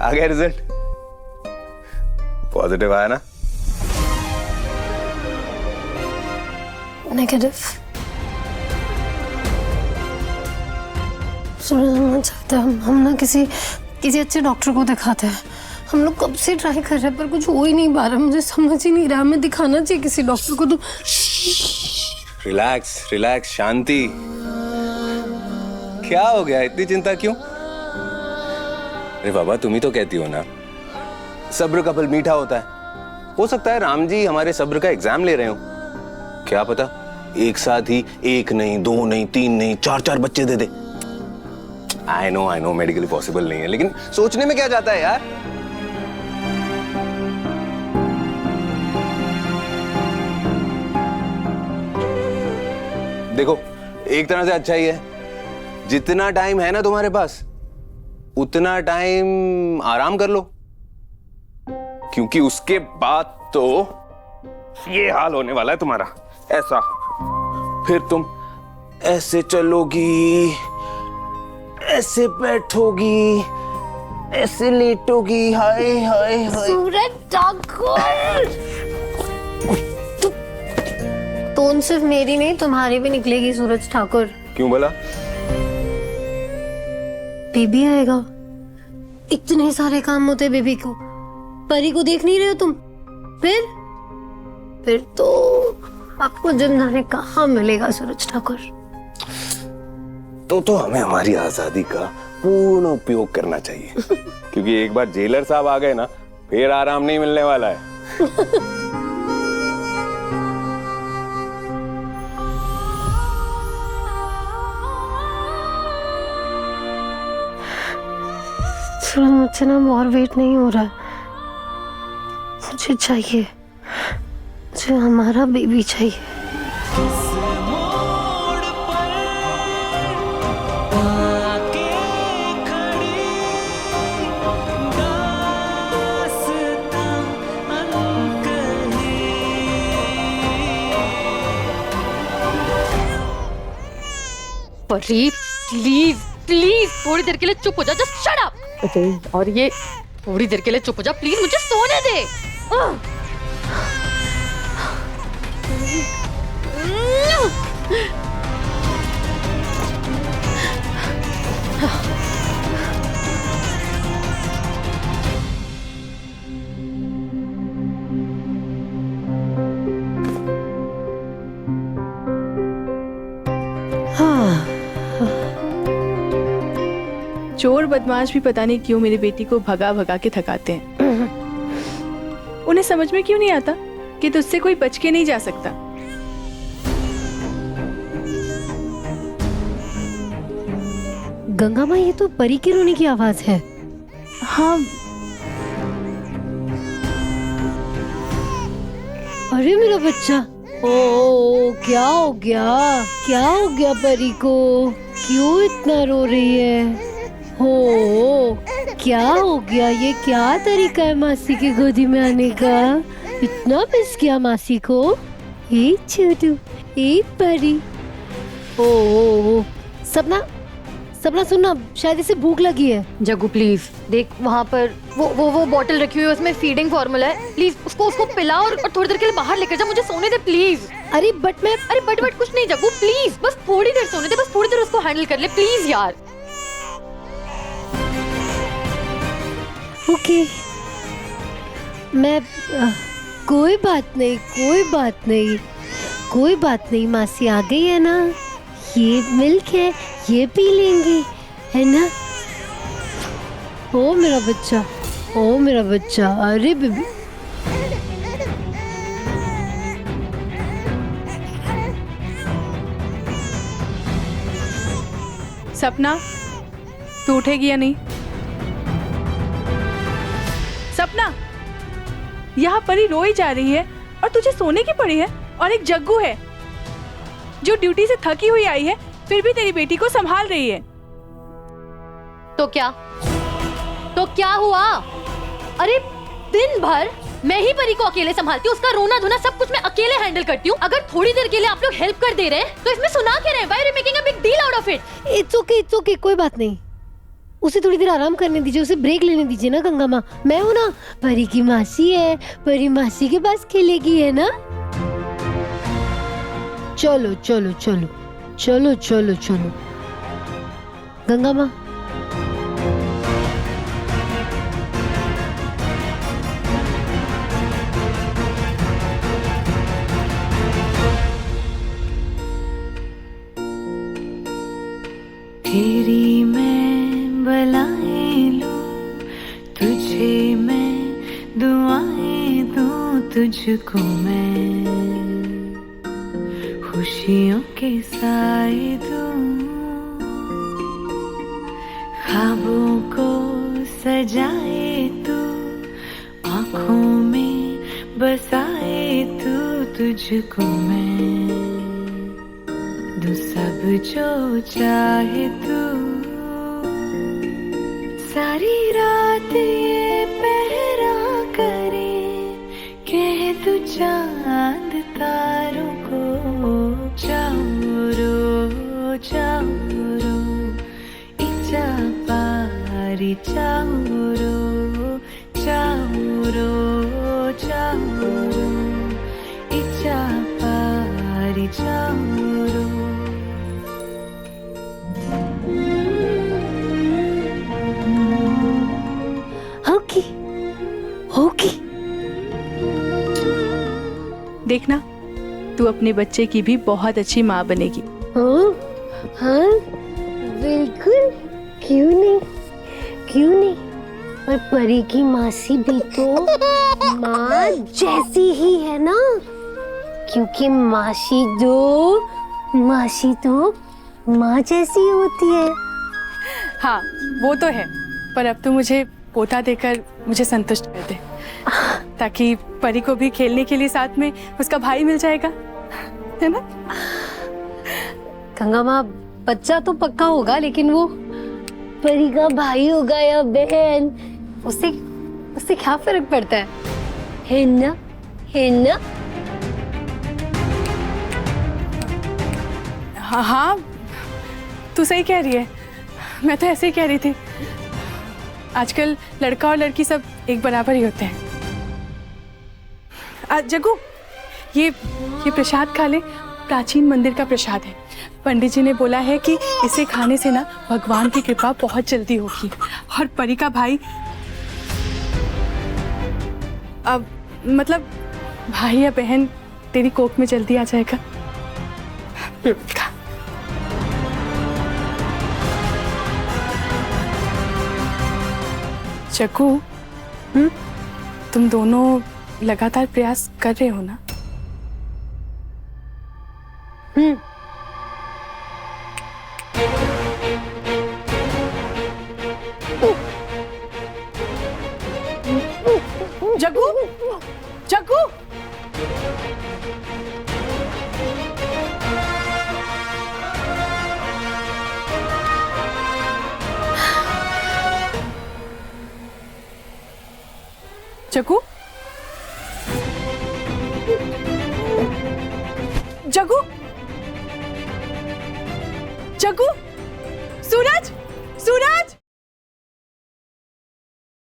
आ गया result? Positive आया ना? नेगेटिव। चाहते हम ना किसी अच्छे डॉक्टर को दिखाते हैं। हम लोग कब से ट्राई कर रहे हैं पर कुछ हो ही नहीं पा रहा। मुझे समझ ही नहीं रहा, हमें दिखाना चाहिए किसी डॉक्टर को। तो रिलैक्स रिलैक्स, शांति। क्या हो गया, इतनी चिंता क्यों? अरे बाबा, तुम ही तो कहती हो ना, सब्र का फल मीठा होता है। हो सकता है राम जी हमारे सब्र का एग्जाम ले रहे हो। क्या पता एक साथ ही 1 नहीं, 2 नहीं, 3 नहीं, 4 बच्चे दे दे। आई नो मेडिकली पॉसिबल नहीं है, लेकिन सोचने में क्या जाता है यार। देखो, एक तरह से अच्छा ही है, जितना टाइम है ना तुम्हारे पास उतना टाइम आराम कर लो, क्योंकि उसके बाद तो ये हाल होने वाला है तुम्हारा। ऐसा फिर तुम ऐसे चलोगी, ऐसे बैठोगी, ऐसे लेटोगी। हाय हाय हाय। सूरज ठाकुर, टोन सिर्फ मेरी नहीं तुम्हारी भी निकलेगी सूरज ठाकुर। क्यों बोला? बेबी आएगा, इतने सारे काम होते बेबी को। परी को देख नहीं रहे हो तुम? फिर तो आपको जब जाने कहाँ मिलेगा सूरज ठाकुर। तो हमें हमारी आजादी का पूर्ण उपयोग करना चाहिए क्योंकि एक बार जेलर साहब आ गए ना, फिर आराम नहीं मिलने वाला है। मुझसे ना और वेट नहीं हो रहा, मुझे चाहिए, मुझे हमारा बेबी चाहिए। परी प्लीज प्लीज थोड़ी देर के लिए चुप हो जा, जस्ट शट अप। और ये थोड़ी देर के लिए चुप हो जा प्लीज, मुझे सोने दे। चोर बदमाश भी पता नहीं क्यों मेरी बेटी को भगा भगा के थकाते हैं। उन्हें समझ में क्यों नहीं आता कि तुझसे कोई बच के नहीं जा सकता। गंगा माँ, ये तो परी के रोने की आवाज है। हाँ। अरे मेरा बच्चा, ओ क्या हो गया? क्या हो गया परी को? क्यों इतना रो रही है? हो क्या हो गया? ये क्या तरीका है मासी की गोदी में आने का? इतना मिस किया मासी को? ए छोटू, ए परी। ओ सपना, सपना सुनना, शायद इसे भूख लगी है। जग्गू प्लीज देख, वहाँ पर वो बॉटल रखी हुई है, उसमें फीडिंग फॉर्मूला है। प्लीज उसको पिला और थोड़ी देर के लिए बाहर लेकर जा, मुझे सोने दे प्लीज। अरे बट कुछ नहीं जग्गू, प्लीज बस थोड़ी देर सोने दे, बस थोड़ी देर उसको हैंडल कर ले प्लीज यार। ओके, मैं कोई बात नहीं, मासी आ गई है ना, ये मिल्क है, ये पी लेंगे, है ना? ओ मेरा बच्चा, अरे बेबी। सपना, तू उठेगी या नहीं? सपना, यहाँ परी रोई जा रही है और तुझे सोने की पड़ी है, और एक जग्गू है जो ड्यूटी से थकी हुई आई है, फिर भी तेरी बेटी को संभाल रही है। तो क्या हुआ? अरे दिन भर मैं ही परी को अकेले संभालती हूँ, उसका रोना धोना सब कुछ मैं अकेले हैंडल करती हूँ। अगर थोड़ी देर के लिए आप लोग हेल्प कर दे रहे हैं तो इसमें सुना क्या रहे? Why are you making a big deal out of it? It's okay, कोई बात नहीं। उसे थोड़ी देर आराम करने दीजिए, उसे ब्रेक लेने दीजिए ना गंगा माँ। मैं हूँ ना, परी की मासी है, परी मासी के पास खेलेगी, है ना। चलो चलो चलो चलो चलो चलो गंगा माँ। तेरी मैं बलाएं लूं, तुझे मैं दुआएं दूं, तुझको मैं खुशियों के साए दूं, ख्वाबों को सजाए तू, आँखों में बसाए तू, तुझको मैं दूं सब जो चाहे तू। सारी रात ये पहरा करे, कह तू चांद तारों को, जाओ रो इचा पारी, जाओ रो इचा पारी, जाओ रो। होगी होगी। देखना, तू अपने बच्चे की भी बहुत अच्छी माँ बनेगी। हाँ हाँ बिल्कुल, क्यों नहीं क्यों नहीं। और परी की मासी भी तो माँ जैसी ही है ना, क्योंकि मासी तो माँ जैसी होती है। हाँ वो तो है, पर अब तू मुझे पोता देकर मुझे संतुष्ट कर दे, ताकि परी को भी खेलने के लिए साथ में उसका भाई मिल जाएगा, है ना। गंगा माँ, बच्चा तो पक्का होगा, लेकिन वो परी का भाई होगा या बहन, उससे क्या फर्क पड़ता है ना, है ना। हाँ तू सही कह रही है, मैं तो ऐसे ही कह रही थी। आजकल लड़का और लड़की सब एक बराबर ही होते हैं। जग्गू, ये प्रसाद खा ले, प्राचीन मंदिर का प्रसाद है। पंडित जी ने बोला है कि इसे खाने से ना भगवान की कृपा बहुत जल्दी होगी, और परी का भाई, अब मतलब भाई या बहन तेरी कोख में जल्दी आ जाएगा। खा। जग्गू, तुम दोनों लगातार प्रयास कर रहे हो ना। जग्गू, जग्गू, जग्गू, जग्गू, जग्गू, सूरज,